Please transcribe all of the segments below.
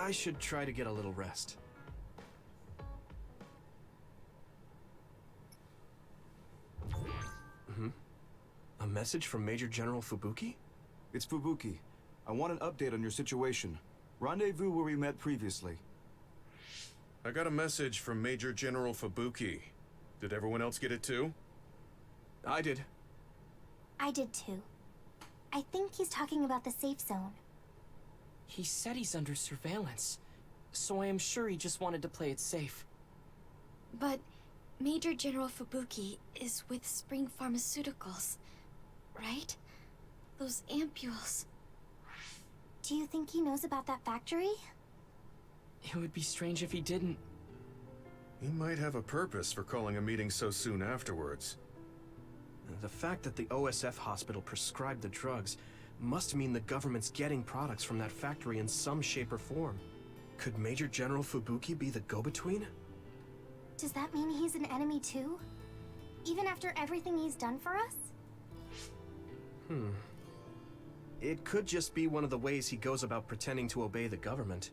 I should try to get a little rest. A message from Major General Fubuki? It's Fubuki. I want an update on your situation. Rendezvous where we met previously. I got a message from Major General Fubuki. Did everyone else get it too? I did. I did too. I think he's talking about the safe zone. He said he's under surveillance, so I am sure he just wanted to play it safe. But Major General Fubuki is with Spring Pharmaceuticals, right? Those ampules. Do you think he knows about that factory? It would be strange if he didn't. He might have a purpose for calling a meeting so soon afterwards. The fact that the OSF hospital prescribed the drugs must mean the government's getting products from that factory in some shape or form. Could Major General Fubuki be the go-between? Does that mean he's an enemy too? Even after everything he's done for us? It could just be one of the ways he goes about pretending to obey the government.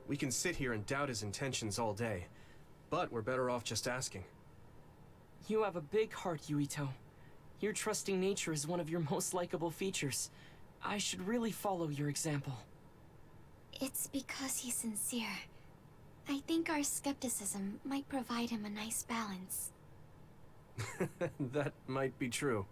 We can sit here and doubt his intentions all day, but we're better off just asking. You have a big heart, Yuito. Your trusting nature is one of your most likable features. I should really follow your example. It's because he's sincere. I think our skepticism might provide him a nice balance. That might be true.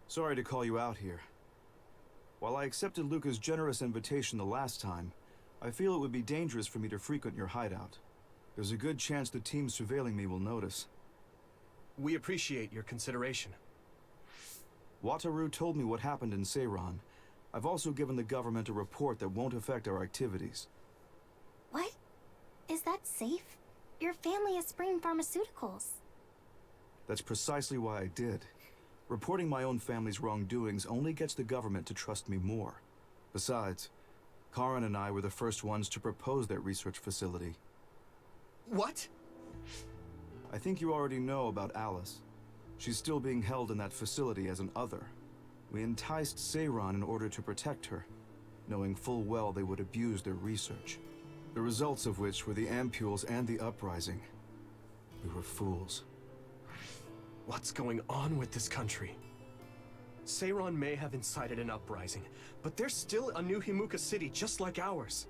Sorry to call you out here. While I accepted Luca's generous invitation the last time, I feel it would be dangerous for me to frequent your hideout. There's a good chance the team surveilling me will notice. We appreciate your consideration. Wataru told me what happened in Seiran. I've also given the government a report that won't affect our activities. What? Is that safe? Your family is Spring Pharmaceuticals. That's precisely why I did. Reporting my own family's wrongdoings only gets the government to trust me more. Besides, Karin and I were the first ones to propose that research facility. What? I think you already know about Alice. She's still being held in that facility as an other. We enticed Seiran in order to protect her, knowing full well they would abuse their research. The results of which were the ampules and the uprising. We were fools. What's going on with this country? Seiran may have incited an uprising, but there's still a new Himuka city just like ours.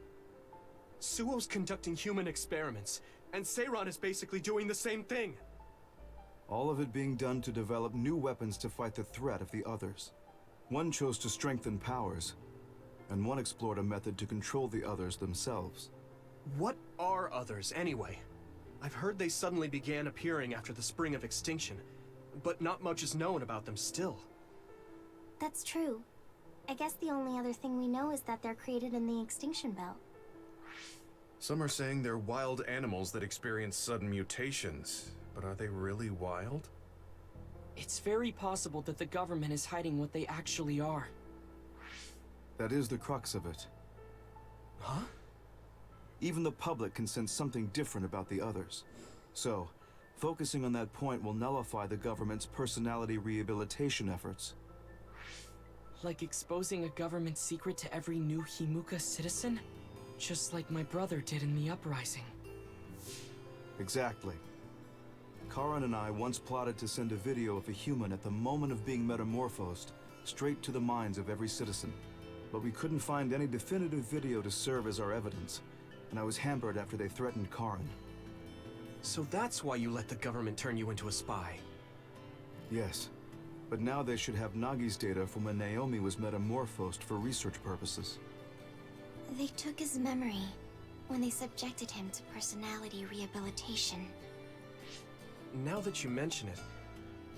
Suo's conducting human experiments, and Seiran is basically doing the same thing. All of it being done to develop new weapons to fight the threat of the others. One chose to strengthen powers, and one explored a method to control the others themselves. What are others, anyway? I've heard they suddenly began appearing after the Spring of Extinction, but not much is known about them still. That's true. I guess the only other thing we know is that they're created in the Extinction Belt. Some are saying they're wild animals that experience sudden mutations, but are they really wild? It's very possible that the government is hiding what they actually are. That is the crux of it. Huh? Even the public can sense something different about the others. So, focusing on that point will nullify the government's personality rehabilitation efforts. Like exposing a government secret to every new Himuka citizen? Just like my brother did in the uprising. Exactly. Karin and I once plotted to send a video of a human at the moment of being metamorphosed straight to the minds of every citizen. But we couldn't find any definitive video to serve as our evidence, and I was hampered after they threatened Karin. So that's why you let the government turn you into a spy? Yes, but now they should have Nagi's data from when Naomi was metamorphosed for research purposes. They took his memory when they subjected him to personality rehabilitation. Now that you mention it,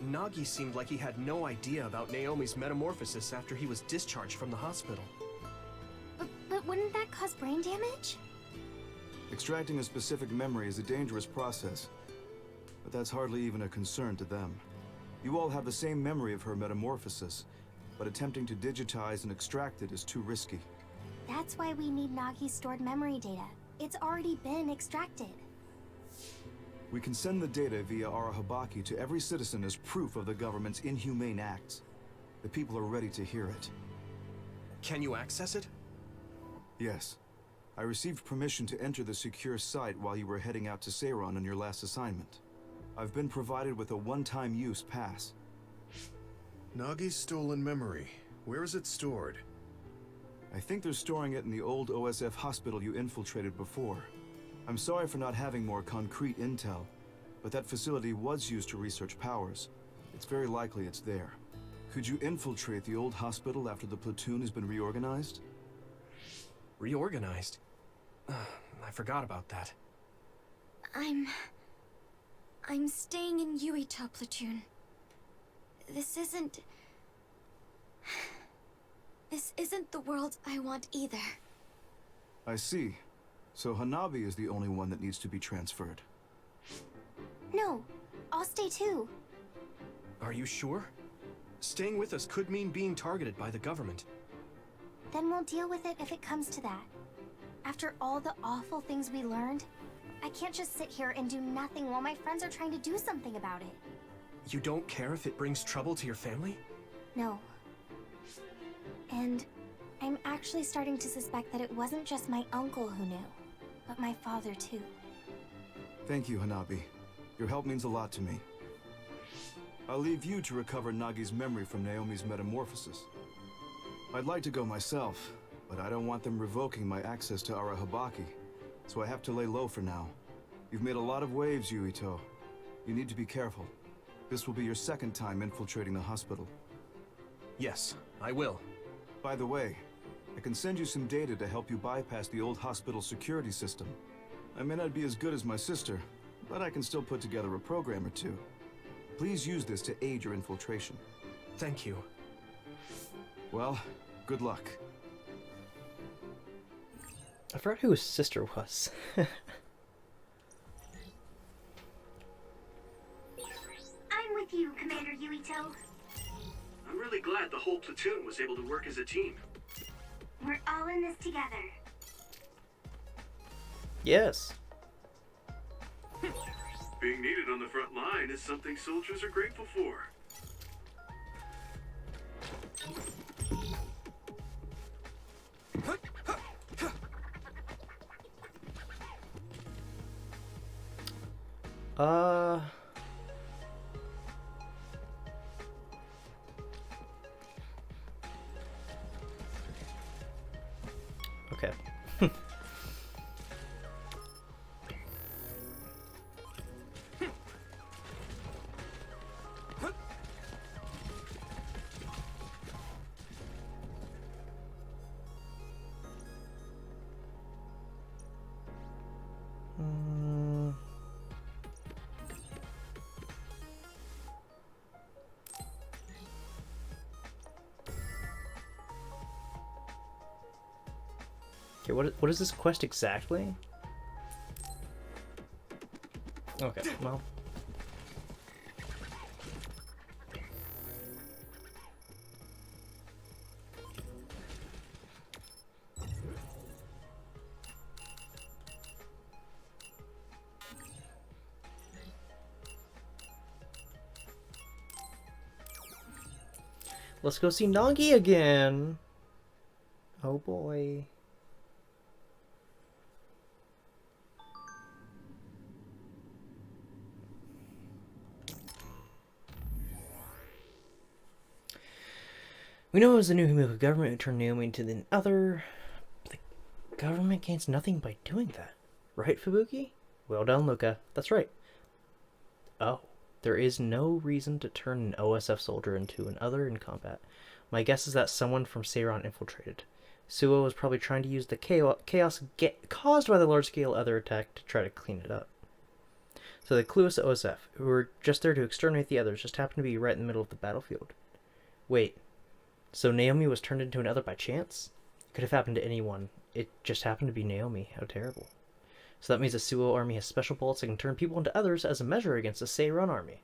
Nagi seemed like he had no idea about Naomi's metamorphosis after he was discharged from the hospital. But wouldn't that cause brain damage? Extracting a specific memory is a dangerous process, but that's hardly even a concern to them. You all have the same memory of her metamorphosis, but attempting to digitize and extract it is too risky. That's why we need Nagi's stored memory data. It's already been extracted. We can send the data via Arahabaki to every citizen as proof of the government's inhumane acts. The people are ready to hear it. Can you access it? Yes. I received permission to enter the secure site while you were heading out to Seiron on your last assignment. I've been provided with a one-time use pass. Nagi's stolen memory. Where is it stored? I think they're storing it in the old OSF hospital you infiltrated before. I'm sorry for not having more concrete intel, but that facility was used to research powers. It's very likely it's there. Could you infiltrate the old hospital after the platoon has been reorganized? Reorganized? I forgot about that. I'm staying in Yuito platoon. This isn't the world I want either. I see. So Hanabi is the only one that needs to be transferred. No, I'll stay too. Are you sure? Staying with us could mean being targeted by the government. Then we'll deal with it if it comes to that. After all the awful things we learned, I can't just sit here and do nothing while my friends are trying to do something about it. You don't care if it brings trouble to your family? No. And I'm actually starting to suspect that it wasn't just my uncle who knew, but my father too. Thank you, Hanabi. Your help means a lot to me. I'll leave you to recover Nagi's memory from Naomi's metamorphosis. I'd like to go myself, but I don't want them revoking my access to Arahabaki, so I have to lay low for now. You've made a lot of waves, Yuito. You need to be careful. This will be your second time infiltrating the hospital. Yes, I will. By the way, I can send you some data to help you bypass the old hospital security system. I may not be as good as my sister, but I can still put together a program or two. Please use this to aid your infiltration. Thank you. Well, good luck. I forgot who his sister was. I'm with you, Commander Yuito. I'm really glad the whole platoon was able to work as a team. We're all in this together. Yes. Being needed on the front line is something soldiers are grateful for. Okay. Okay, what is this quest exactly? Okay, well. Let's go see Nagi again. Oh boy. We know it was the new Himuka government who turned Naomi into the other. The government gains nothing by doing that. Right, Fubuki? Well done, Luca. That's right. Oh. There is no reason to turn an OSF soldier into an other in combat. My guess is that someone from Seiron infiltrated. Suo was probably trying to use the chaos caused by the large-scale other attack to try to clean it up. So the clueless OSF, who were just there to exterminate the others, just happened to be right in the middle of the battlefield. Wait, so Naomi was turned into another by chance? It could have happened to anyone. It just happened to be Naomi. How terrible. So that means the Suo army has special bullets that can turn people into others as a measure against the Seiron army.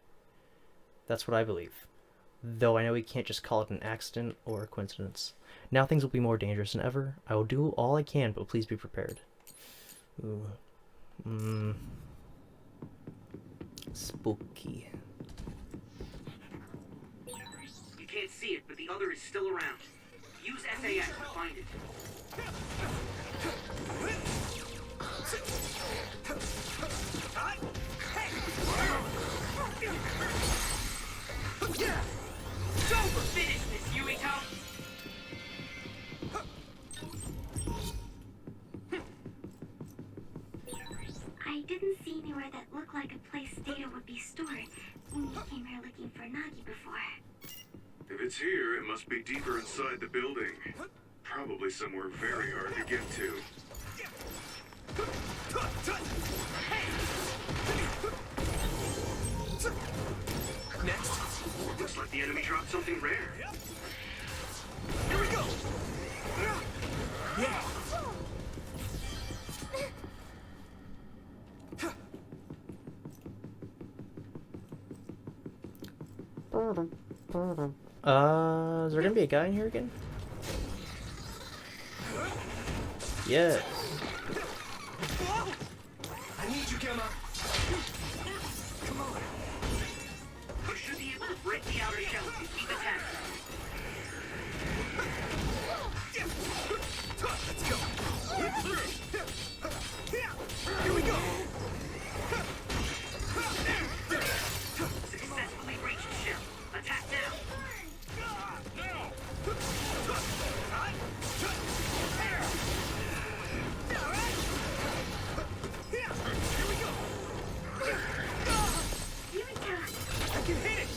That's what I believe. Though I know we can't just call it an accident or a coincidence. Now things will be more dangerous than ever. I will do all I can, but please be prepared. Ooh. Spooky. You can't see it, but the other is still around. Use SAS to find it. Finish this, Yuito! I didn't see anywhere that looked like a place data would be stored when you came here looking for Nagi before. If it's here, it must be deeper inside the building. Probably somewhere very hard to get to. Next. Looks like the enemy dropped something rare. Here we go. Yeah. Is there gonna be a guy in here again? Yes. I need you, Gemma. Come on. You should be able to break the outer shell if you keep attacking. Let's go. Here we go. Successfully reached the shell. Attack now. I can hit it.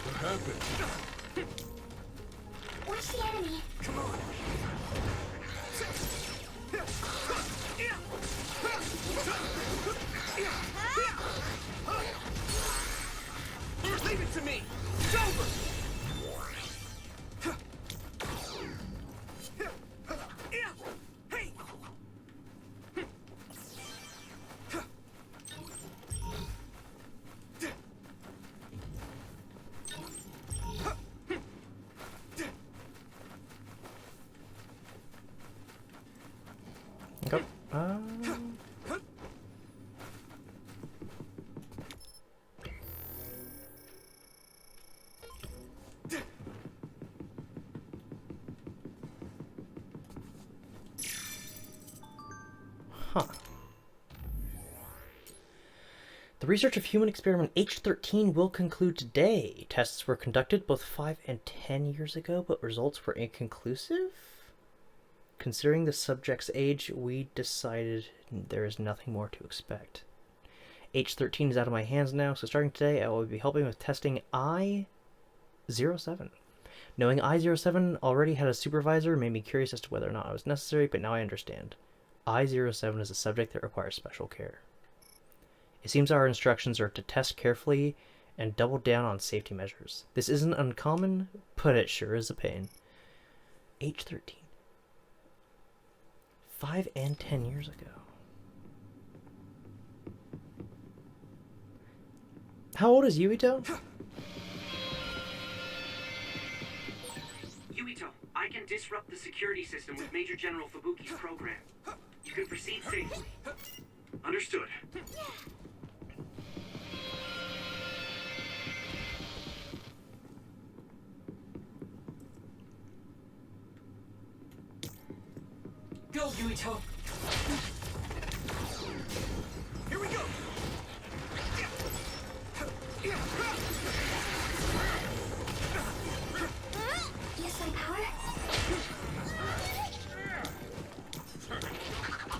What happened? Watch the enemy. Come on. Leave it to me. It's over. Hey. Okay. Huh. The research of human experiment H13 will conclude today. Tests were conducted both 5 and 10 years ago, but results were inconclusive? Considering the subject's age, we decided there is nothing more to expect. H13 is out of my hands now, so starting today I will be helping with testing I-07. Knowing I-07 already had a supervisor made me curious as to whether or not it was necessary, but now I understand. I-07 is a subject that requires special care. It seems our instructions are to test carefully and double down on safety measures. This isn't uncommon, but it sure is a pain. H13. 5 and 10 years ago. How old is Yuito? Yuito, I can disrupt the security system with Major General Fubuki's program. You can proceed safely. Understood. Go, Yuito! Here we go. Use some power.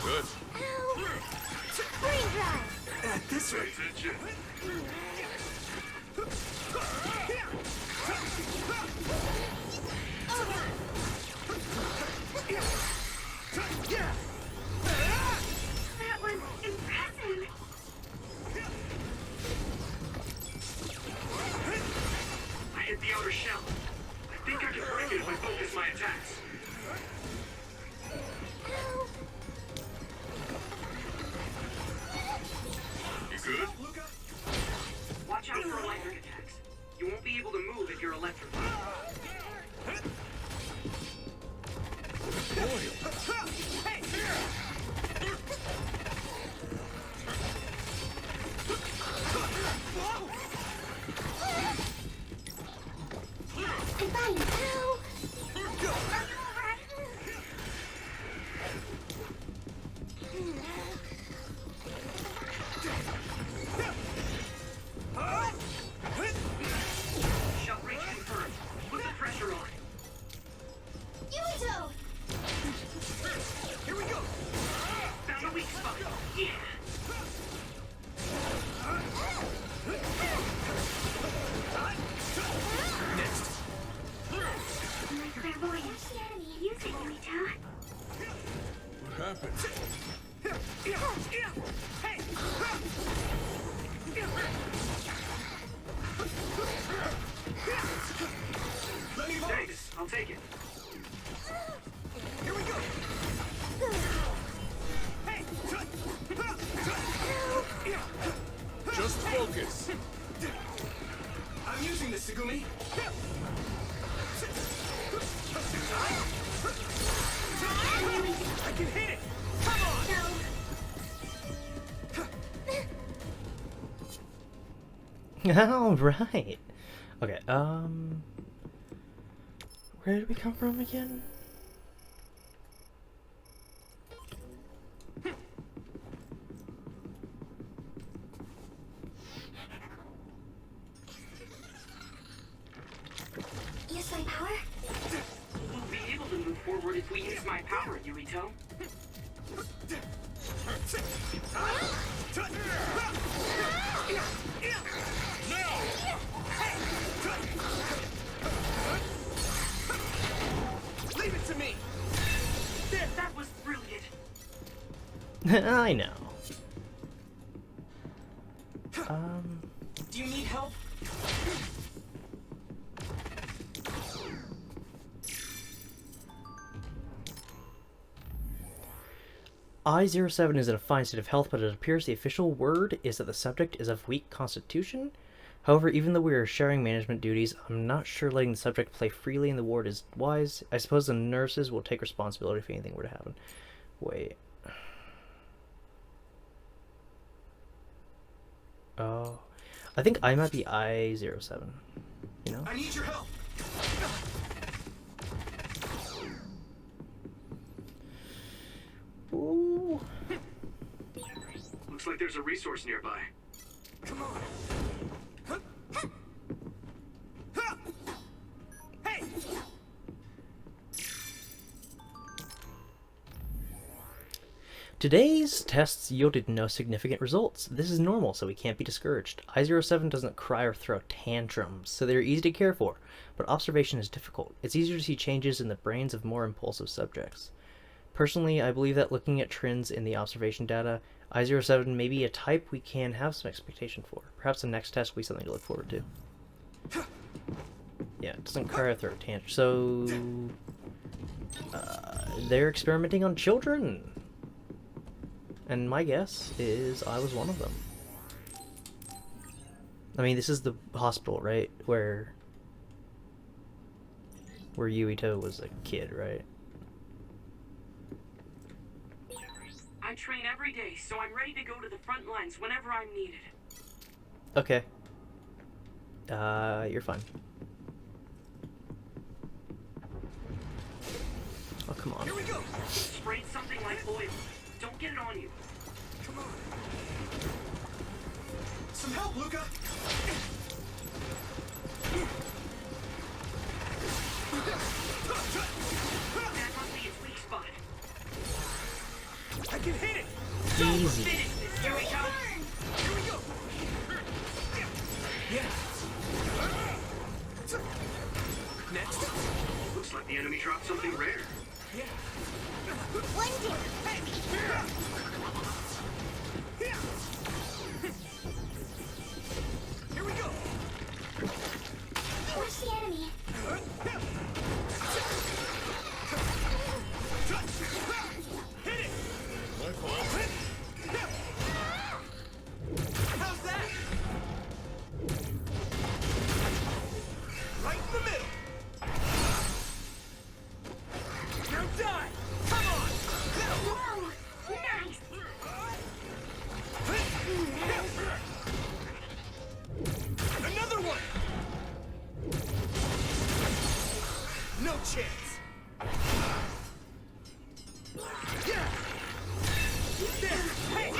Good. Ow! Brain drive. At this Pay rate. attention. That was impressive. I hit the outer shell. I think I can break it if I focus my attacks. Ow! You good? Watch out for electric attacks. You won't be able to move if you're electrified. Hey. spot. Yeah. Next. My clairvoyance. Use it, Yuito. What happened? Thanks, I'll take it. Here we go. Just focus. I'm using this, Segumi. I can hit it. Come on. All right. Okay. Where did we come from again? Use my power? We'll be able to move forward if we use my power, Yuito. Leave it to me. That was brilliant. I know. Do you need help? I-07 is in a fine state of health, but it appears the official word is that the subject is of weak constitution. However, even though we are sharing management duties, I'm not sure letting the subject play freely in the ward is wise. I suppose the nurses will take responsibility if anything were to happen. Wait. Oh. I think I might be I-07. You know? I need your help. Ooh. Looks like there's a resource nearby. Come on. Hey! Today's tests yielded no significant results. This is normal, so we can't be discouraged. I-07 doesn't cry or throw tantrums, so they're easy to care for, but observation is difficult. It's easier to see changes in the brains of more impulsive subjects. Personally, I believe that looking at trends in the observation data, I-07 may be a type we can have some expectation for. Perhaps the next test will be something to look forward to. Yeah, it doesn't cry or throw tantrums. So, they're experimenting on children. And my guess is I was one of them. I mean, this is the hospital, right? Where Yuito was a kid, right? I train every day, so I'm ready to go to the front lines whenever I'm needed. Okay. You're fine. Oh, come on. Here we go. Sprayed something like oil. Don't get it on you. Come on. Some help, Luca. That must be its weak spot. I can hit it. Easy. Here we go. Here we go. Yeah. Next. Looks like the enemy dropped something rare. Yeah. Here we go. Push the enemy. Hit it. My fault. How's that? Right in the middle. Now die. Come on. Whoa! Nice! Another one. No chance. Yeah. There. Hey.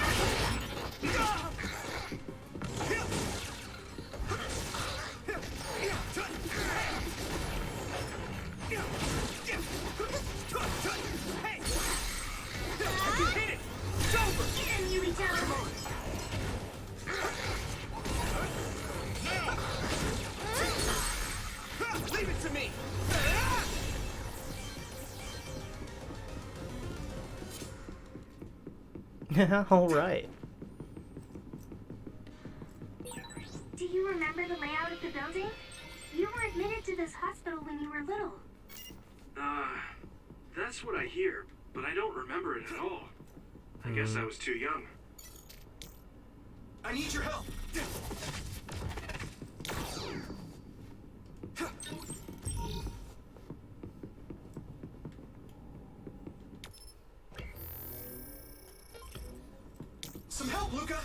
Alright. Do you remember the layout of the building? You were admitted to this hospital when you were little. That's what I hear, but I don't remember it at all. I guess I was too young. I need your help! Some help, Luca!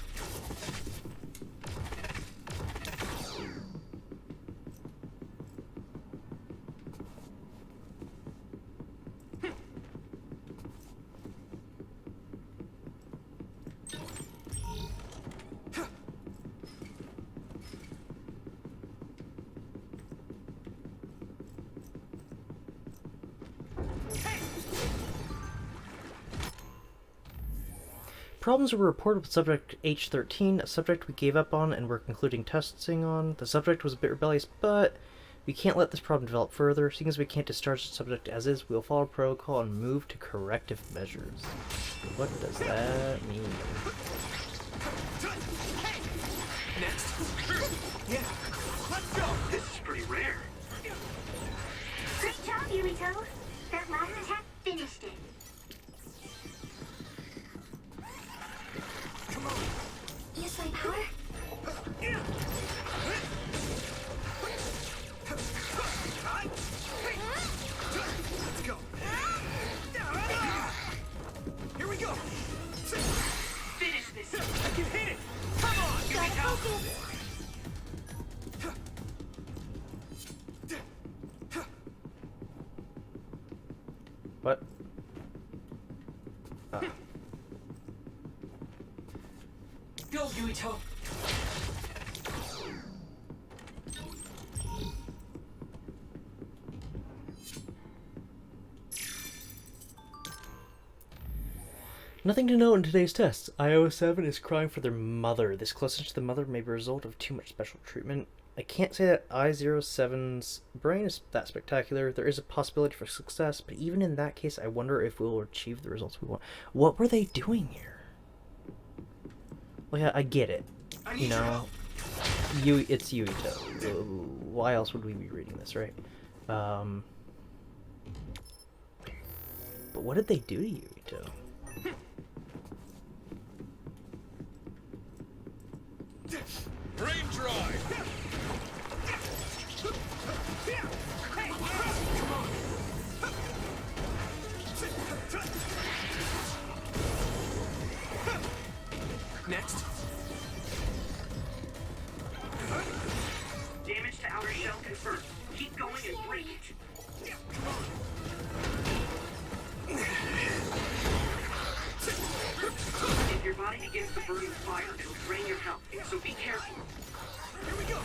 Problems were reported with subject H13, a subject we gave up on and were concluding testing on. The subject was a bit rebellious, but we can't let this problem develop further. Seeing as we can't discharge the subject as is, we'll follow protocol and move to corrective measures. What does that mean? Next. Yeah, let's go! This is pretty rare. Great job, Yuito. That last attack finished it. Come on! Use my power? Let's go! Here we go! Finish this! I can hit it! Come on! Yuito! What? Go, Yuito! Nothing to note in today's tests. IO7 is crying for their mother. This closeness to the mother may be a result of too much special treatment. I can't say that I07's brain is that spectacular. There is a possibility for success, but even in that case, I wonder if we'll achieve the results we want. What were they doing here? Well, yeah, I get it. You know, it's Yuito. Why else would we be reading this, right? But what did they do to Yuito? Brain dry! Next. Damage to outer shell confirmed. Keep going and break it. If your body begins to burn with fire, it'll drain your health, so be careful. Here we go!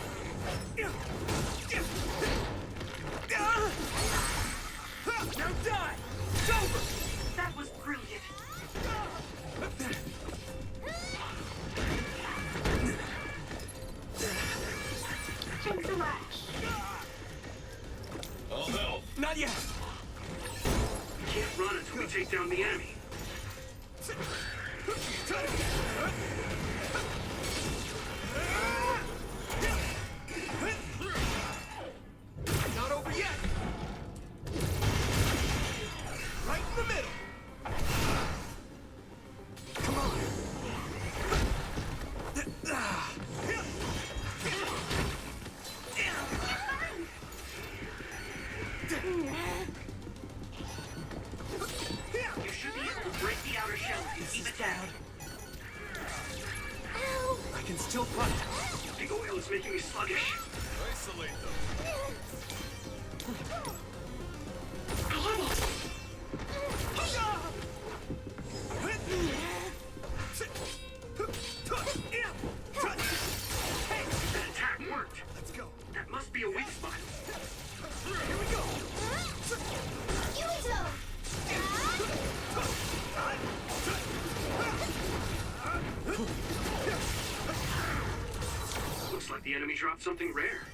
Now die! It's over! That was brilliant. Thanks a lot. I'll help. Not yet! We can't run until we take down the enemy. Not over yet! Right in the middle! Come on! You should be able to break the outer shell if you keep it down. I can still fight! The oil is making me sluggish. Isolate them. I have it. That attack worked. Let's go! That must be a weak spot. Here we go! Yuito! Looks like the enemy dropped something rare.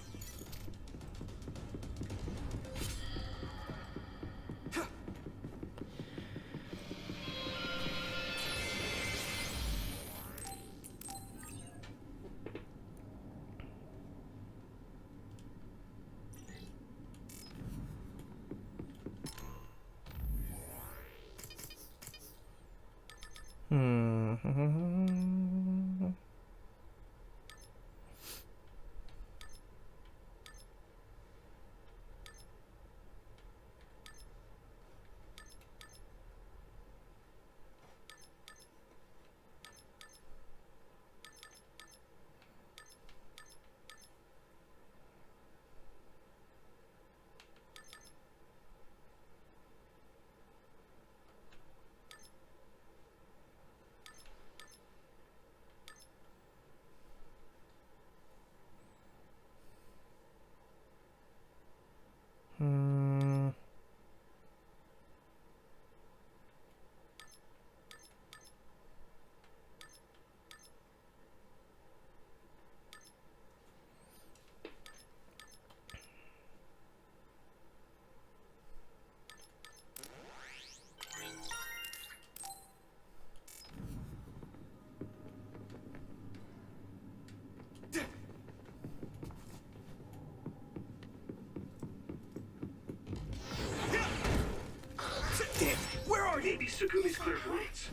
Maybe Sukumi's clairvoyance.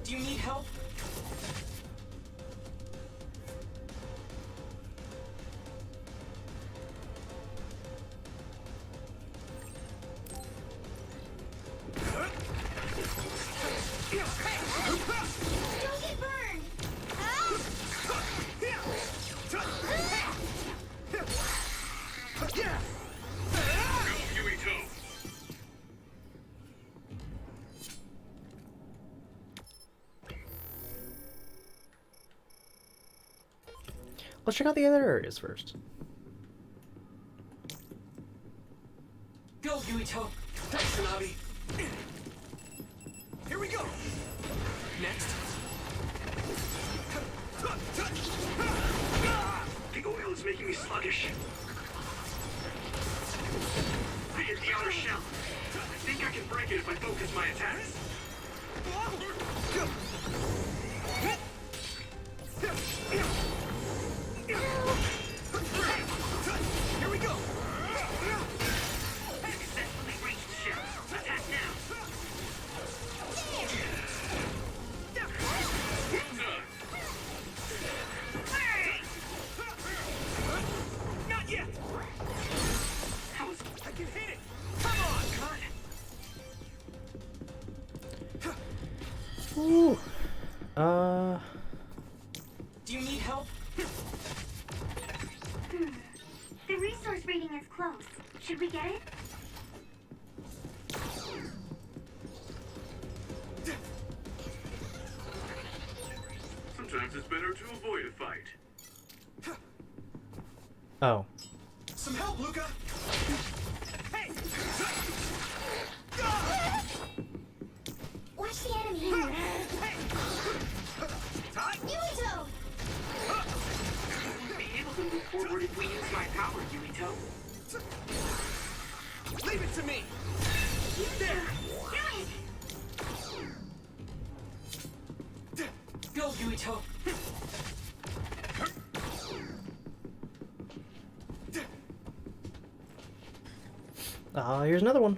Do you need help? Don't get burned! Go, Yuito! Let's check out the other areas first. Go, Yuito. Thanks, Hanabi. Here we go. Next. The oil is making me sluggish. I hit the outer shell. I think I can break it if I focus my attacks. Here we go. Successfully reached the shell. Attack now. Not yet. I can hit it. Come on. Good. Ooh. Do you need help? The resource reading is close. Should we get it? Sometimes it's better to avoid a fight. Oh. Some help, Luca. Hey. Watch the enemy. Yuito! Be able to move forward if we use my power, Yuito. Leave it to me. Go, Yuito. Here's another one.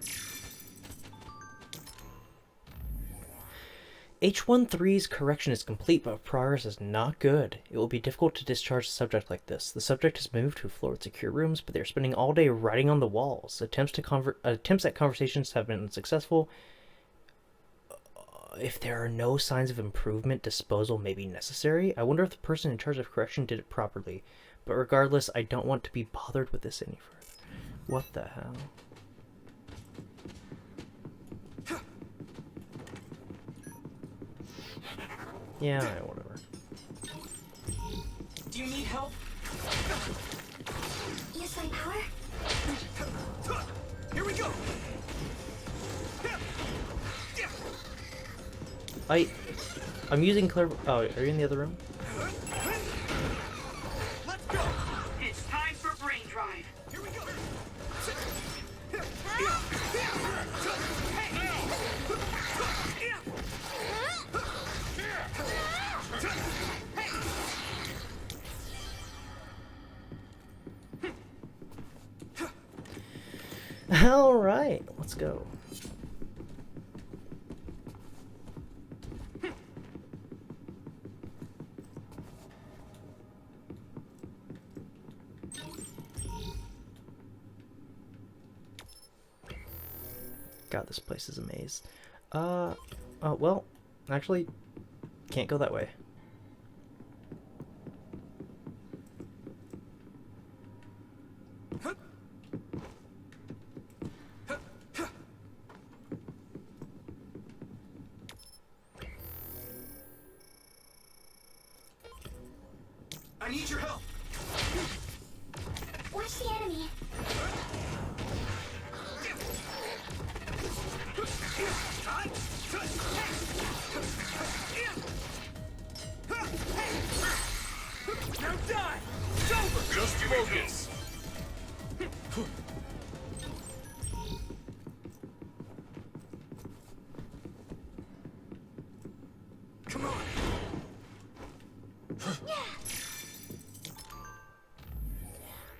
H13's correction is complete, but progress is not good. It will be difficult to discharge a subject like this. The subject has moved to a floor with secure rooms, but they're spending all day writing on the walls. Attempts at conversations have been unsuccessful. If there are no signs of improvement, disposal may be necessary. I wonder if the person in charge of correction did it properly. But regardless, I don't want to be bothered with this any further. What the hell? Yeah, whatever. Do you need help? Use my power? Here we go. I'm using Claire. Oh, are you in the other room? Let's go. It's time for brain drive. Here we go. All right, let's go. God, this place is a maze. Oh, well, actually, can't go that way. I need your help. Watch the enemy. Now die! It's over! Just focus! Come on!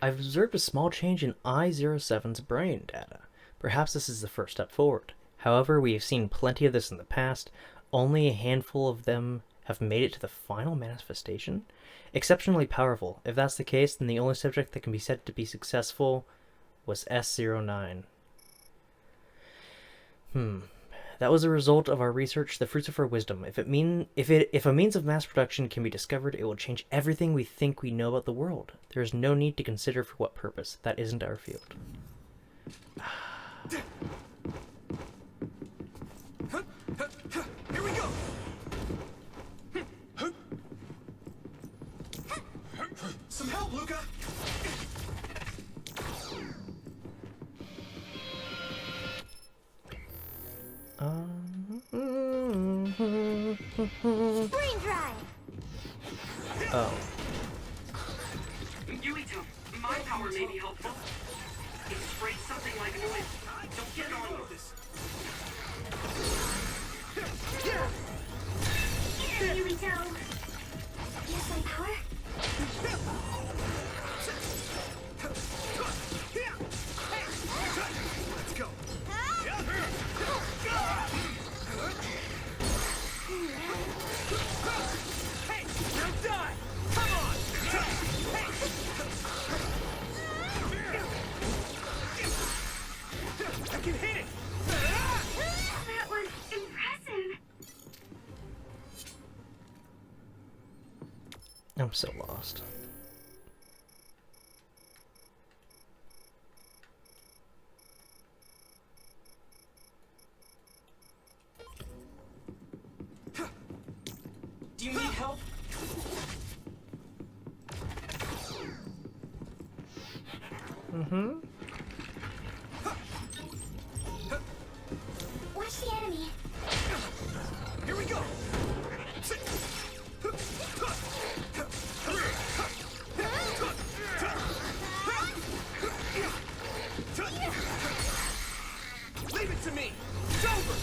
I've observed a small change in I-07's brain data. Perhaps this is the first step forward. However, we have seen plenty of this in the past. Only a handful of them have made it to the final manifestation. Exceptionally powerful. If that's the case, then the only subject that can be said to be successful was S09. That was a result of our research, the fruits of our wisdom. If a means of mass production can be discovered, it will change everything we think we know about the world. There is no need to consider for what purpose. That isn't our field. Here we go! Some help, Luca! Brain dry! Oh. Yuito, my power may be helpful. It sprays something like noise. Don't get on with this. Yuito. Use my power. Let's go! Hey! Now die! Come on! I can hit it! That was impressive. I'm so lost. Do you need help? Watch the enemy. Here we go! Leave it to me! It's over!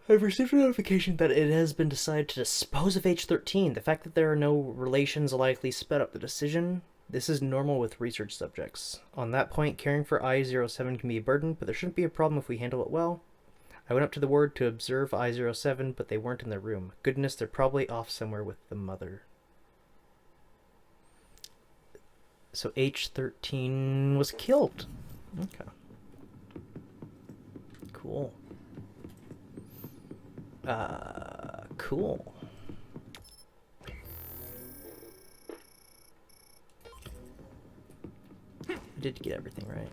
I've received a notification that it has been decided to dispose of H13. The fact that there are no relations likely sped up the decision. This is normal with research subjects. On that point, caring for I-07 can be a burden, but there shouldn't be a problem if we handle it well. I went up to the ward to observe I-07, but they weren't in their room. Goodness, they're probably off somewhere with the mother. So H13 was killed. Okay. Cool. Cool. I did get everything right.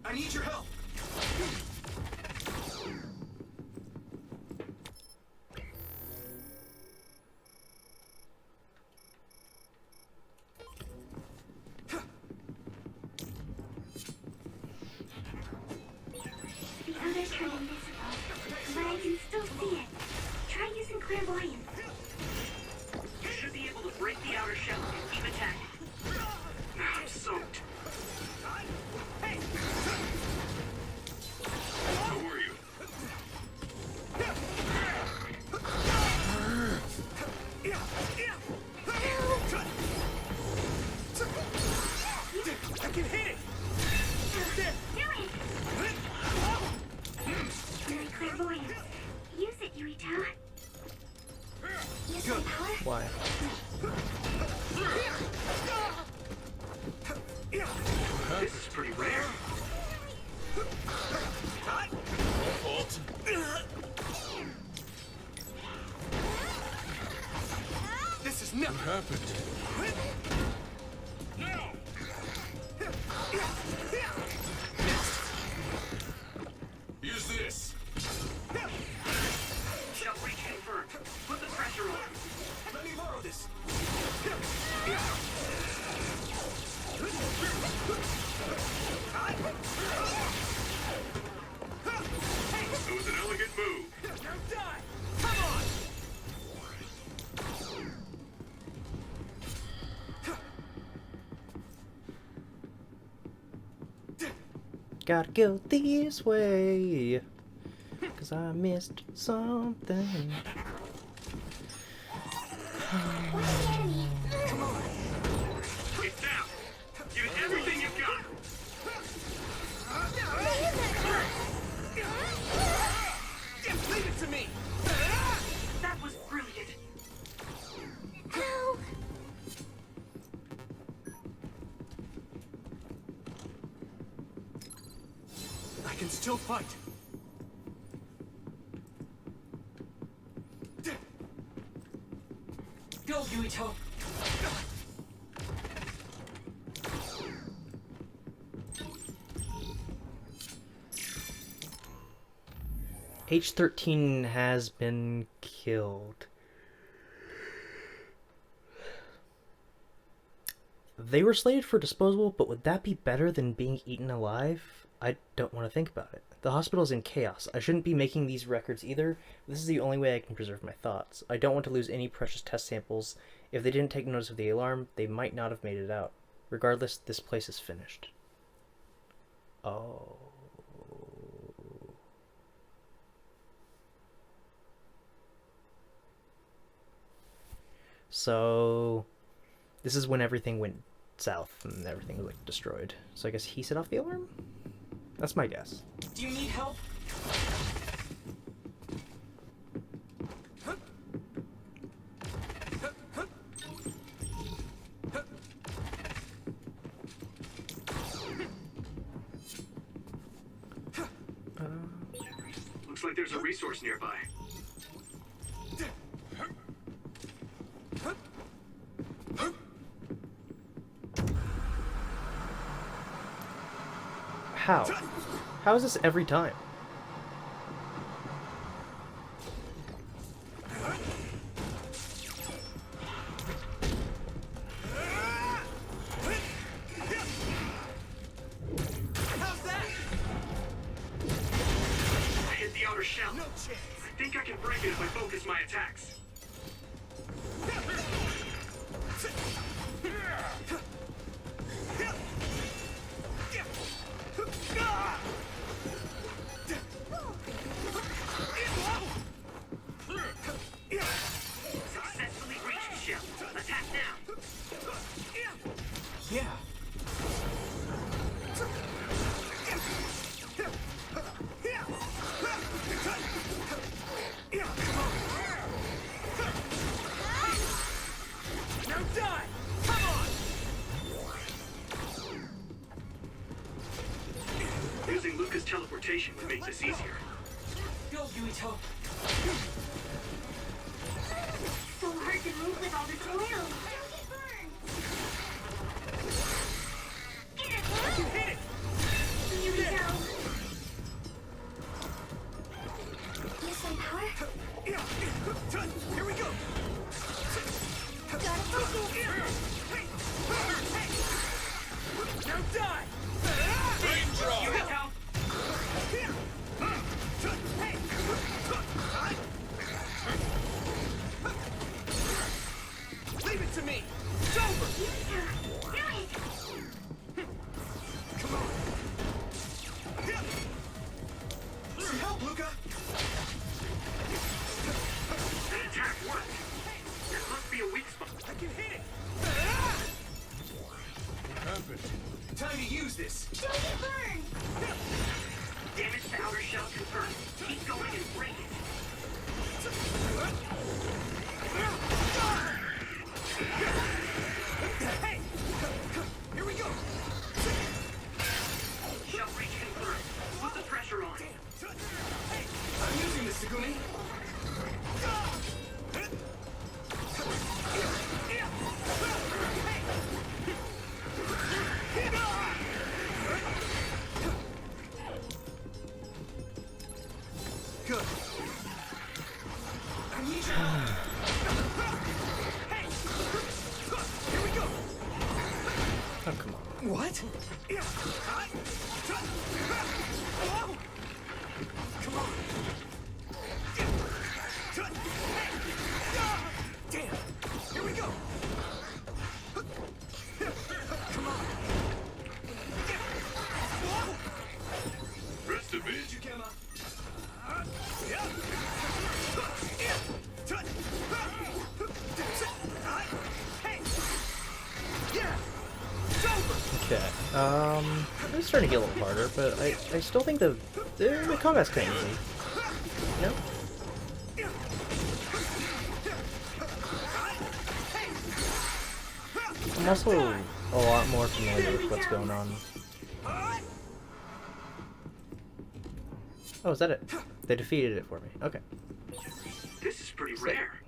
I need your help! The others turned invisible, but I can still see it. Try using clairvoyance. Should be Why? This is pretty rare. This is never happened. Use this. Shell breach confirmed. Put the pressure on. Let me borrow this. It was an elegant move. Now die! Come on! Gotta go this way, 'cause I missed something. It's down. Give it everything you've got. Leave it to me! That was brilliant. Ow! I can still fight. Go, Yuito. H13 has been killed. They were slated for disposal, but would that be better than being eaten alive? I don't want to think about it. The hospital's in chaos. I shouldn't be making these records either. This is the only way I can preserve my thoughts. I don't want to lose any precious test samples. If they didn't take notice of the alarm, they might not have made it out. Regardless, this place is finished. Oh. So, this is when everything went south and everything was like destroyed. So I guess he set off the alarm? That's my guess. Do you need help? Looks like there's a resource nearby. How? How is this every time? How's that? I hit the outer shell. No chance. I think I can break it if I focus my attacks. Successfully reached the shell. Attack now. Yeah. Now die! Come on! Using Luca's teleportation would make this easier. Go, Yuito. So hard to move with all this oil. I can hit it! Here we go. Use some power. Here we go! Gotta focus. Now die! Yuito! Leave it to me! It's over! Come on! Some help, Luca! That attack worked. There must be a weak spot. I can hit it! What happened? Time to use this! Don't get burned. Damage to outer shell confirmed. Keep going and break it. Good. I need you. Hey! Here we go! Oh, come on. What? Come on. Damn! Here we go! Come on! Rest of it. Need you, Gemma. Okay. It's starting to get a little harder, but I still think the combat's kind of easy. You know? I'm also a lot more familiar with what's going on. Oh, is that it? They defeated it for me. Okay. This is pretty rare.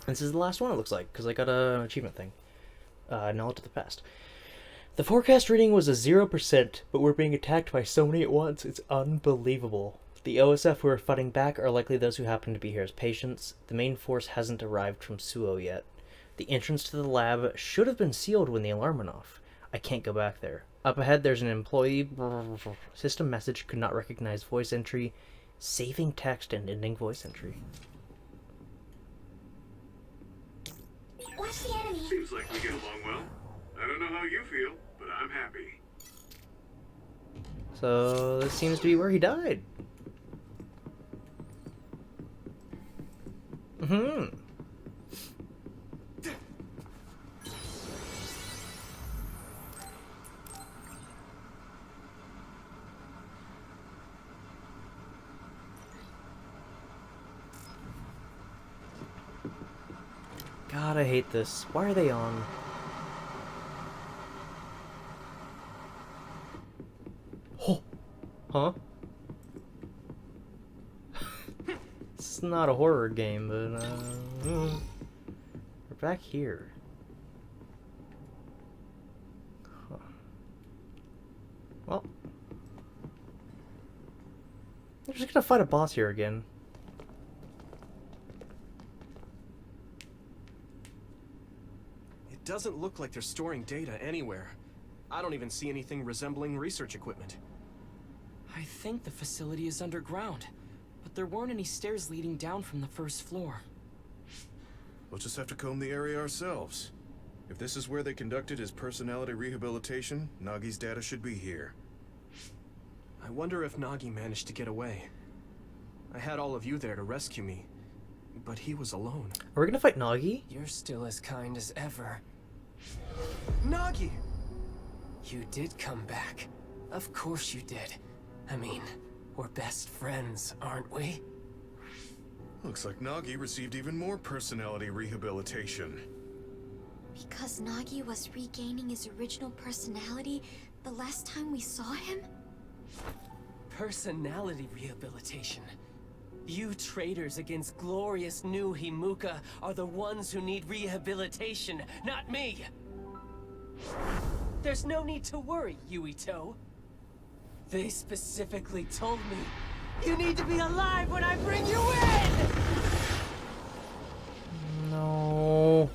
This is the last one, it looks like, because I got an achievement thing. Knowledge of the past. The forecast reading was a 0%, but we're being attacked by so many at once, it's unbelievable. The OSF who are fighting back are likely those who happen to be here as patients. The main force hasn't arrived from Suo yet. The entrance to the lab should have been sealed when the alarm went off. I can't go back there. Up ahead, there's an employee system message, could not recognize voice entry, saving text and ending voice entry. Watch the enemy. Seems like we get along well. I don't know how you feel, but I'm happy. So, this seems to be where he died. Mm-hmm. God, I hate this. Why are they on? Oh! Huh? This is not a horror game, but, we're back here. Huh. Well. I'm just gonna fight a boss here again. It doesn't look like they're storing data anywhere. I don't even see anything resembling research equipment. I think the facility is underground, but there weren't any stairs leading down from the first floor. We'll just have to comb the area ourselves. If this is where they conducted his personality rehabilitation, Nagi's data should be here. I wonder if Nagi managed to get away. I had all of you there to rescue me, but he was alone. Are we gonna fight Nagi? You're still as kind as ever. Nagi! You did come back. Of course you did. I mean, we're best friends, aren't we? Looks like Nagi received even more personality rehabilitation. Because Nagi was regaining his original personality the last time we saw him? Personality rehabilitation. You traitors against glorious new Himuka are the ones who need rehabilitation, not me! There's no need to worry, Yuito. They specifically told me, you need to be alive when I bring you in! No.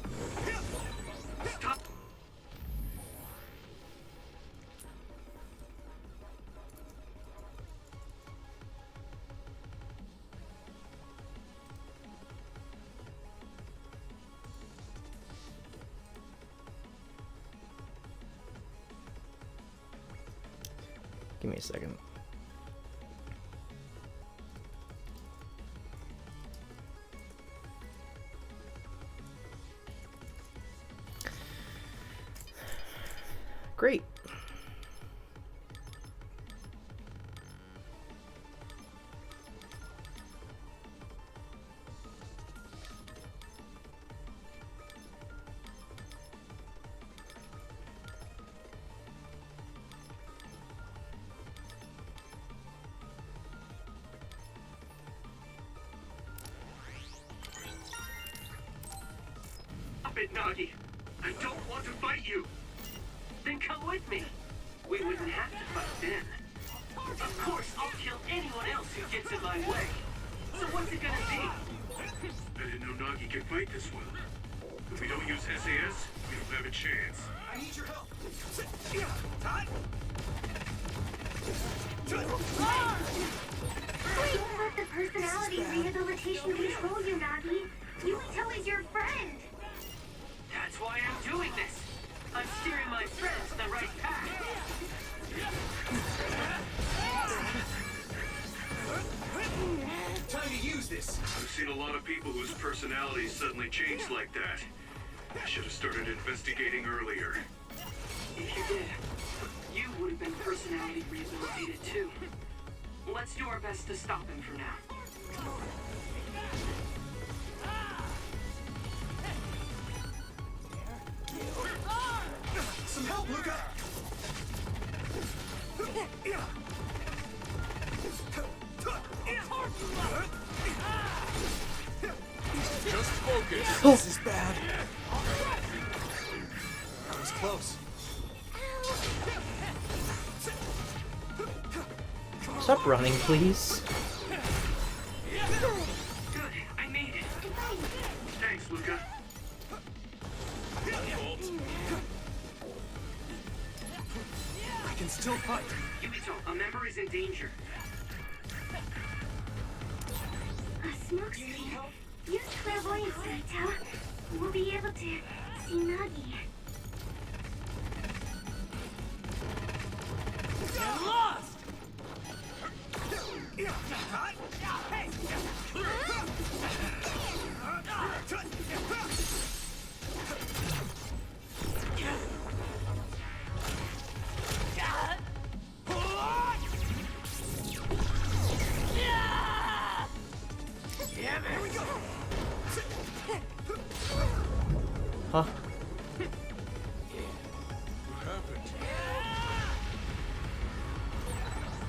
Give me a second. Great. Stop it, Nagi! I don't want to fight you! Then come with me. We wouldn't have to fight then. Of course, I'll kill anyone else who gets in my way. So what's it gonna be? I didn't know Nagi can fight this well. If we don't use SAS, we don't have a chance. I need your help. Don't let the personality rehabilitation control you, Nagi. Yuito is your friend. That's why I'm doing this. I'm steering my friends the right path. Time to use this. I've seen a lot of people whose personalities suddenly changed like that. I should have started investigating earlier. If you did, you would have been personality rehabilitated too. Let's do our best to stop him for now. Some help, Luca! Just focus. This is bad. That was close. Stop running, please. Good, I made it. Thanks, Luca. I can still fight. Yuito, a member is in danger. A smoke screen. Use clairvoyance, Yuito. We'll be able to see Nagi. Get lost! Huh?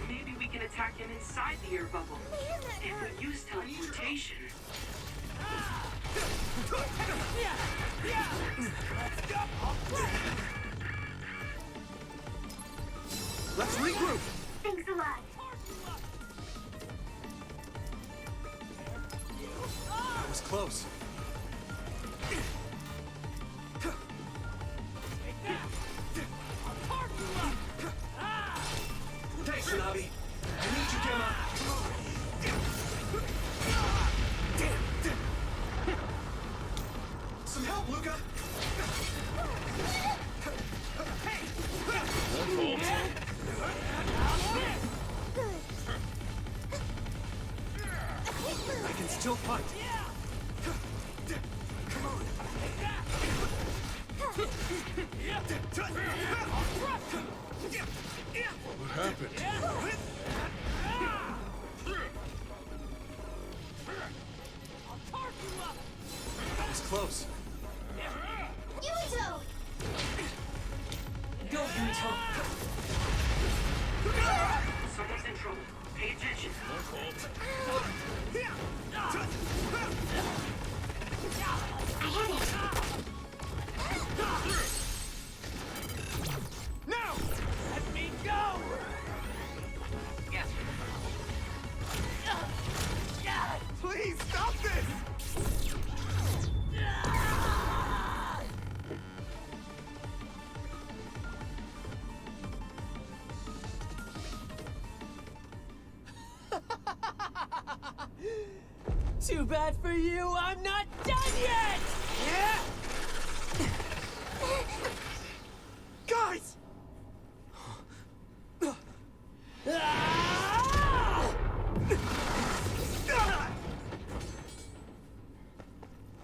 Maybe we can attack him inside the air bubble. If we use teleportation. Let's regroup. Thanks a lot. That was close. Thanks, Nabi. I need you, Gemma. Some help, Luca. I can still fight. Come on. What happened? That was close. Yuito! Go, Yuito. Someone's in trouble. Pay attention. I had it. Now! Let me go! Yes. Please stop this! Too bad for you, I'm not done yet! Guys!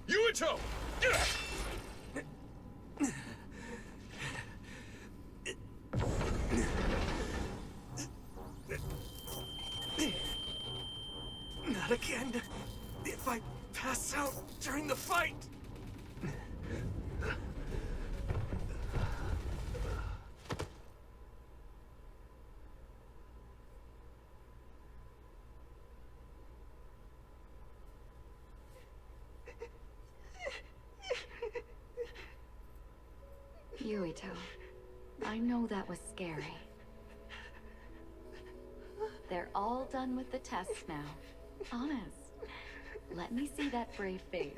Yuito! Not again. If I pass out during the fight. Yuito, I know that was scary. They're all done with the tests now. Honest. Let me see that brave face.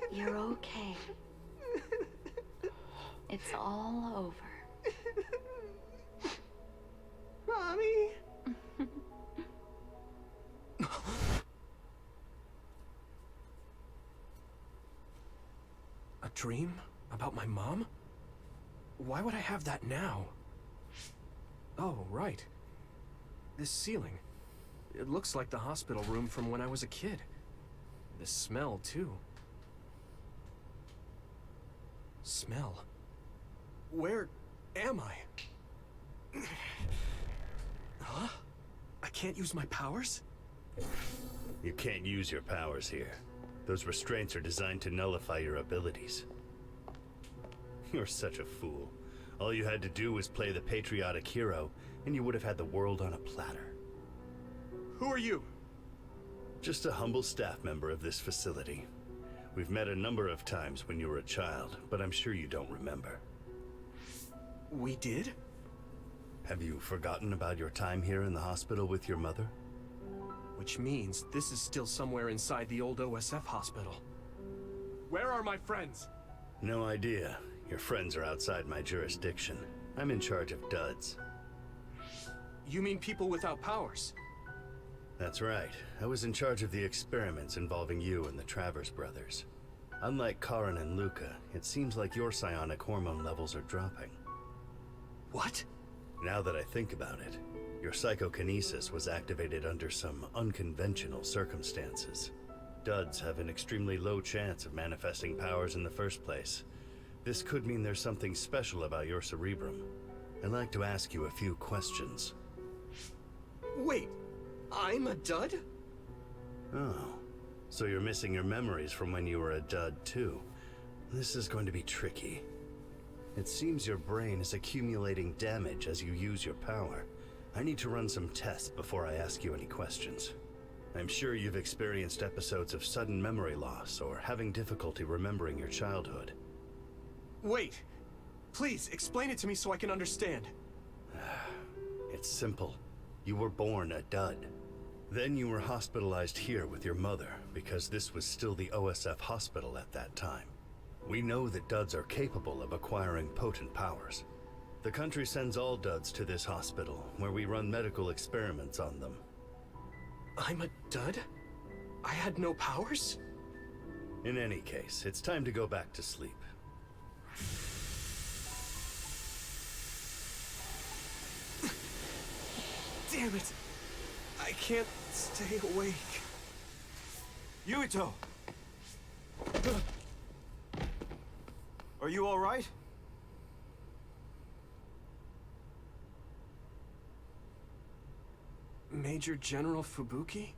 You're okay. It's all over. Mommy! A dream? About my mom? Why would I have that now? Oh, right. This ceiling. It looks like the hospital room from when I was a kid. The smell, too. Smell. Where am I? Huh? I can't use my powers? You can't use your powers here. Those restraints are designed to nullify your abilities. You're such a fool. All you had to do was play the patriotic hero, and you would have had the world on a platter. Who are you? Just a humble staff member of this facility. We've met a number of times when you were a child, but I'm sure you don't remember. We did? Have you forgotten about your time here in the hospital with your mother? Which means this is still somewhere inside the old OSF hospital. Where are my friends? No idea. Your friends are outside my jurisdiction. I'm in charge of duds. You mean people without powers? That's right. I was in charge of the experiments involving you and the Travers brothers. Unlike Karin and Luca, it seems like your psionic hormone levels are dropping. What? Now that I think about it, your psychokinesis was activated under some unconventional circumstances. Duds have an extremely low chance of manifesting powers in the first place. This could mean there's something special about your cerebrum. I'd like to ask you a few questions. Wait, I'm a dud? Oh, so you're missing your memories from when you were a dud too. This is going to be tricky. It seems your brain is accumulating damage as you use your power. I need to run some tests before I ask you any questions. I'm sure you've experienced episodes of sudden memory loss or having difficulty remembering your childhood. Wait, please explain it to me so I can understand. It's simple. You were born a dud. Then you were hospitalized here with your mother because this was still the OSF hospital at that time. We know that duds are capable of acquiring potent powers. The country sends all duds to this hospital, where we run medical experiments on them. I'm a dud? I had no powers? In any case, it's time to go back to sleep. Damn it! I can't stay awake. Yuito! Are you all right? Major General Fubuki?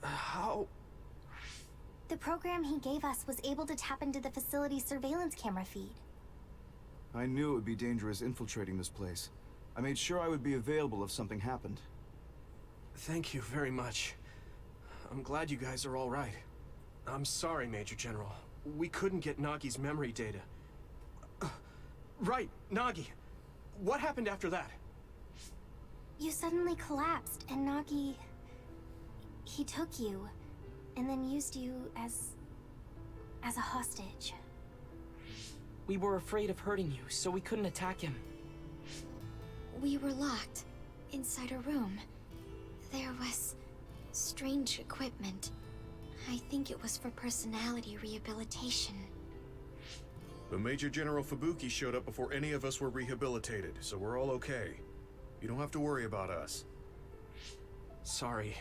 How? The program he gave us was able to tap into the facility's surveillance camera feed. I knew it would be dangerous infiltrating this place. I made sure I would be available if something happened. Thank you very much. I'm glad you guys are all right. I'm sorry, Major General. We couldn't get Nagi's memory data. Right, Nagi. What happened after that? You suddenly collapsed, and Nagi... he took you, and then used you as a hostage. We were afraid of hurting you, so we couldn't attack him. We were locked inside a room. There was strange equipment. I think it was for personality rehabilitation. But Major General Fubuki showed up before any of us were rehabilitated, so we're all okay. You don't have to worry about us. Sorry.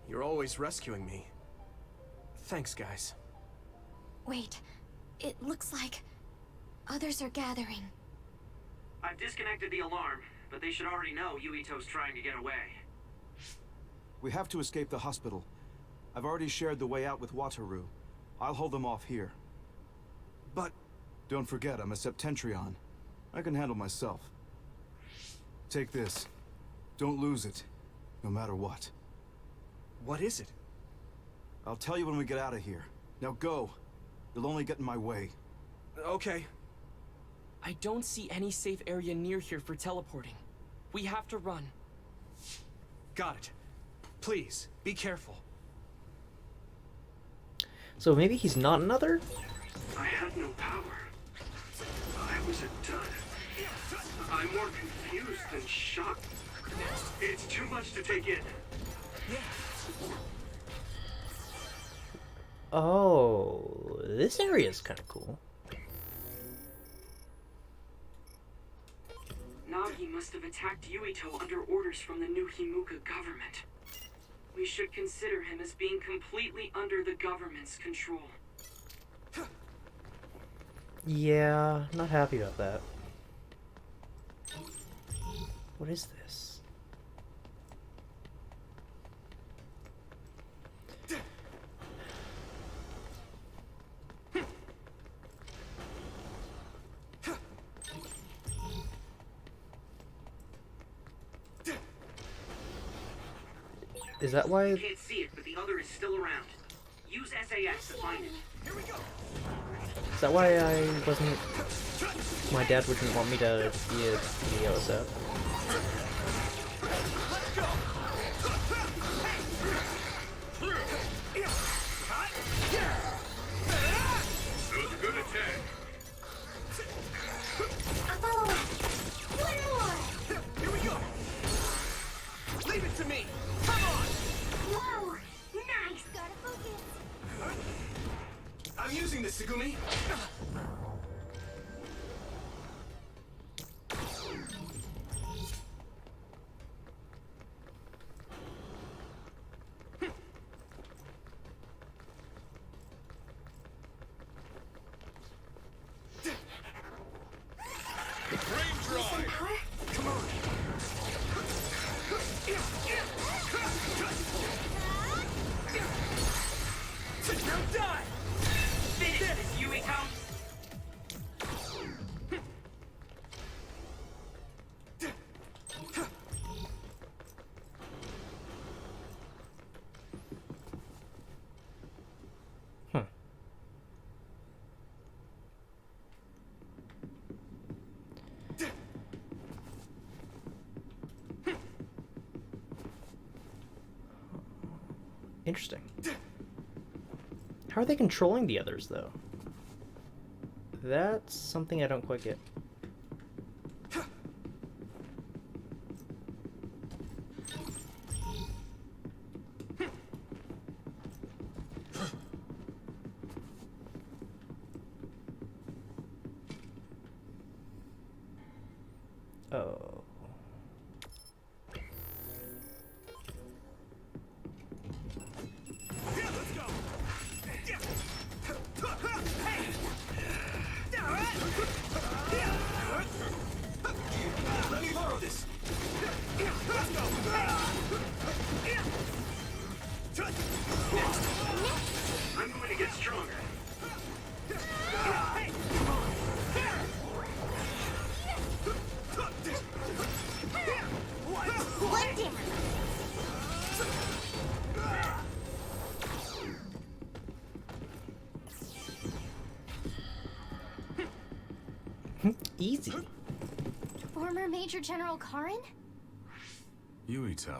You're always rescuing me. Thanks, guys. Wait, it looks like others are gathering. I've disconnected the alarm, but they should already know Yuito's trying to get away. We have to escape the hospital. I've already shared the way out with Wataru. I'll hold them off here. But... Don't forget, I'm a Septentrion. I can handle myself. Take this. Don't lose it, no matter what. What is it? I'll tell you when we get out of here. Now go. You'll only get in my way. Okay. I don't see any safe area near here for teleporting. We have to run. Got it. Please, be careful. So maybe he's not another? I had no power. I was a dud. I'm more confused than shocked. It's too much to take in. Oh, this area is kind of cool. Nagi must have attacked Yuito under orders from the new Himuka government. We should consider him as being completely under the government's control. Yeah, not happy about that. What is this? Is that why? You can't see it, but the other is still around. Use SAS to find it. Here we go. Is that why I wasn't? My dad wouldn't want me to be a OSF. That was a good attack. One more! Here we go! Leave it to me! Come on! Whoa! Nice! Gotta focus! I'm using this, Segumi! Interesting. How are they controlling the others, though? That's something I don't quite get. Oh. Let me borrow this! Let's go! I'm going to get stronger. One down! Easy. Former Major General Karin? Yuito,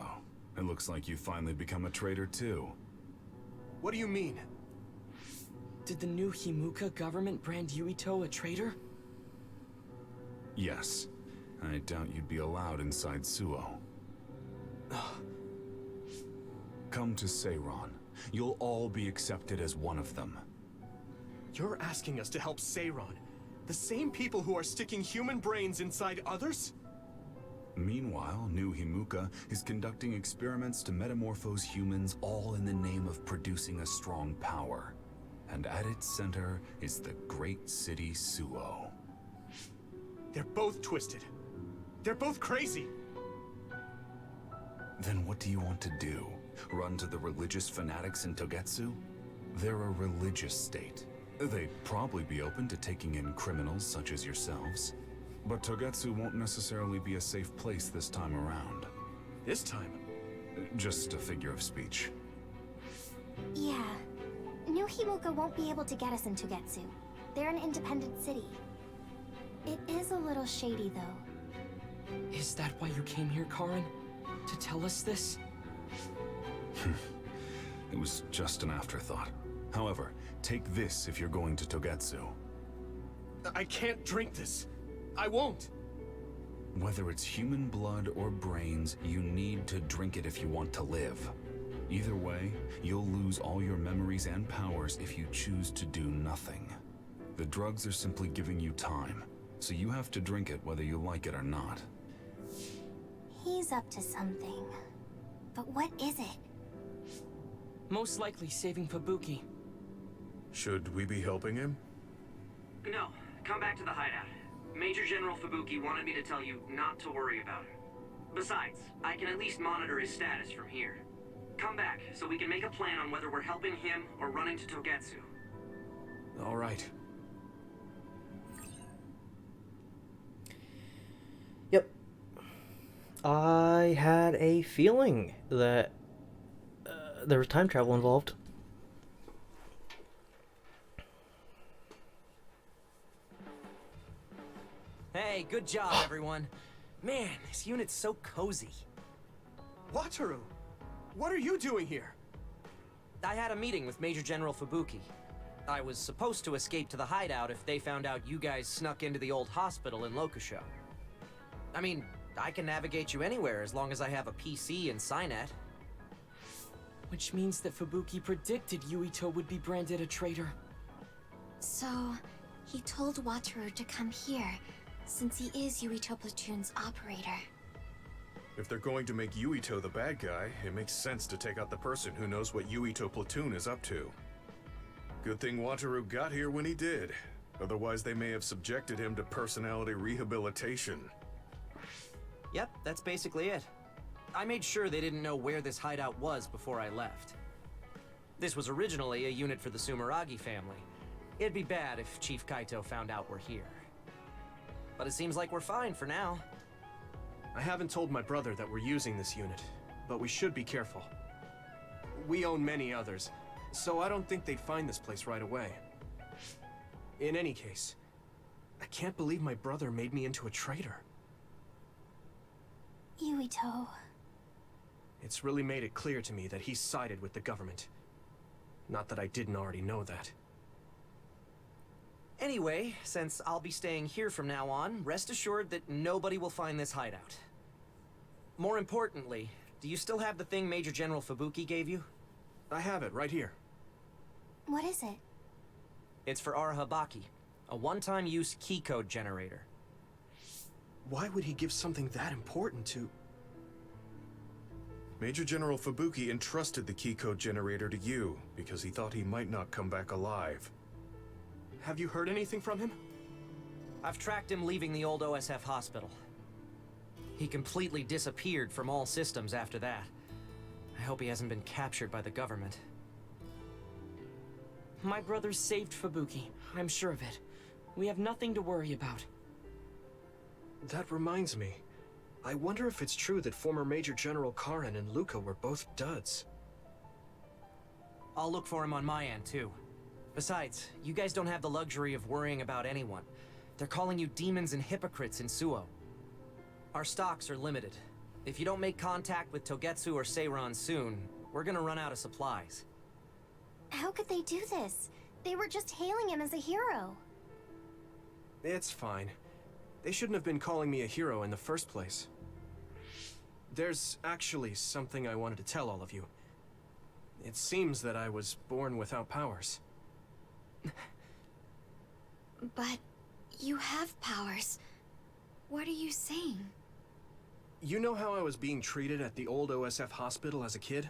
it looks like you finally become a traitor too. What do you mean? Did the new Himuka government brand Yuito a traitor? Yes. I doubt you'd be allowed inside Suo. Come to Seiron. You'll all be accepted as one of them. You're asking us to help Seiron? The same people who are sticking human brains inside others? Meanwhile, New Himuka is conducting experiments to metamorphose humans, all in the name of producing a strong power. And at its center is the great city Suo. They're both twisted. They're both crazy. Then what do you want to do? Run to the religious fanatics in Togetsu? They're a religious state. They'd probably be open to taking in criminals such as yourselves. But Togetsu won't necessarily be a safe place this time around. This time? Just a figure of speech. Yeah. New Himuka won't be able to get us in Togetsu. They're an independent city. It is a little shady, though. Is that why you came here, Karin? To tell us this? It was just an afterthought. However, take this if you're going to Togetsu. I can't drink this. I won't. Whether it's human blood or brains, you need to drink it if you want to live. Either way, you'll lose all your memories and powers if you choose to do nothing. The drugs are simply giving you time, so you have to drink it whether you like it or not. He's up to something. But what is it? Most likely saving Fubuki. Should we be helping him? No, come back to the hideout. Major General Fubuki wanted me to tell you not to worry about him. Besides, I can at least monitor his status from here. Come back, so we can make a plan on whether we're helping him or running to Togetsu. All right. Yep. I had a feeling that there was time travel involved. Hey, good job, everyone. Man, this unit's so cozy. Wataru! What are you doing here? I had a meeting with Major General Fubuki. I was supposed to escape to the hideout if they found out you guys snuck into the old hospital in Lokusho. I mean, I can navigate you anywhere as long as I have a PC and Cynet. Which means that Fubuki predicted Yuito would be branded a traitor. So, he told Wataru to come here, since he is Yuito Platoon's operator. If they're going to make Yuito the bad guy, it makes sense to take out the person who knows what Yuito Platoon is up to. Good thing Wataru got here when he did. Otherwise, they may have subjected him to personality rehabilitation. Yep, that's basically it. I made sure they didn't know where this hideout was before I left. This was originally a unit for the Sumeragi family. It'd be bad if Chief Kaito found out we're here. But it seems like we're fine for now. I haven't told my brother that we're using this unit, but we should be careful. We own many others, so I don't think they'd find this place right away. In any case, I can't believe my brother made me into a traitor. Yuito. It's really made it clear to me that he sided with the government. Not that I didn't already know that. Anyway, since I'll be staying here from now on, rest assured that nobody will find this hideout. More importantly, do you still have the thing Major General Fubuki gave you? I have it right here. What is it? It's for our Habaki, a one-time use key code generator. Why would he give something that important to... Major General Fubuki entrusted the key code generator to you because he thought he might not come back alive. Have you heard anything from him? I've tracked him leaving the old OSF hospital. He completely disappeared from all systems after that. I hope he hasn't been captured by the government. My brother saved Fubuki, I'm sure of it. We have nothing to worry about. That reminds me. I wonder if it's true that former Major General Karin and Luca were both duds. I'll look for him on my end, too. Besides, you guys don't have the luxury of worrying about anyone. They're calling you demons and hypocrites in Suo. Our stocks are limited. If you don't make contact with Togetsu or Seiran soon, we're gonna run out of supplies. How could they do this? They were just hailing him as a hero. It's fine. They shouldn't have been calling me a hero in the first place. There's actually something I wanted to tell all of you. It seems that I was born without powers. But you have powers. What are you saying? You know how I was being treated at the old OSF hospital as a kid?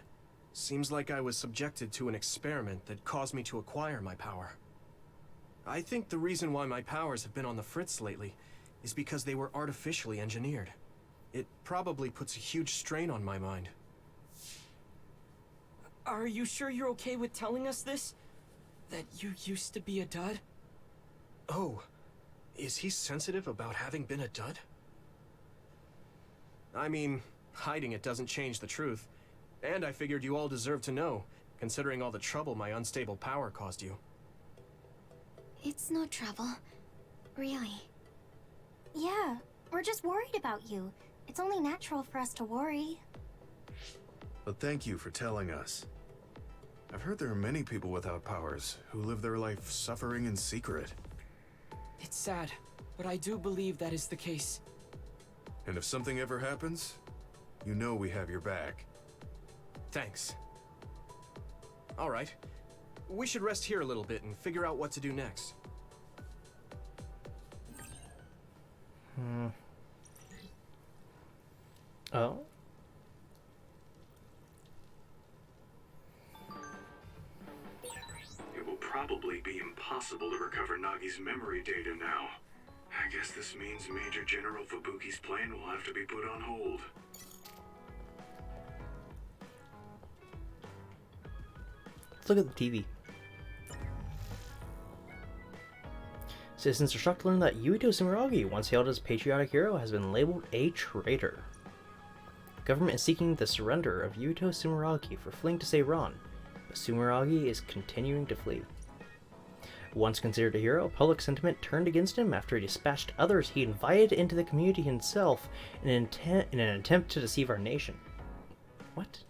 Seems like I was subjected to an experiment that caused me to acquire my power. I think the reason why my powers have been on the fritz lately is because they were artificially engineered. It probably puts a huge strain on my mind. Are you sure you're okay with telling us this? That you used to be a dud? Oh, is he sensitive about having been a dud? I mean, hiding it doesn't change the truth. And I figured you all deserve to know, considering all the trouble my unstable power caused you. It's no trouble. Really. Yeah, we're just worried about you. It's only natural for us to worry. But thank you for telling us. I've heard there are many people without powers who live their life suffering in secret. It's sad, but I do believe that is the case. And if something ever happens, you know we have your back. Thanks. Alright. We should rest here a little bit and figure out what to do next. Oh? It will probably be impossible to recover Nagi's memory data now. I guess this means Major General Fubuki's plan will have to be put on hold. Let's look at the TV. Citizens are shocked to learn that Yuito Sumeragi, once hailed as a patriotic hero, has been labeled a traitor. The government is seeking the surrender of Yuito Sumeragi for fleeing to Seiran, but Sumeragi is continuing to flee. Once considered a hero, public sentiment turned against him after he dispatched others he invited into the community himself in an attempt to deceive our nation. What?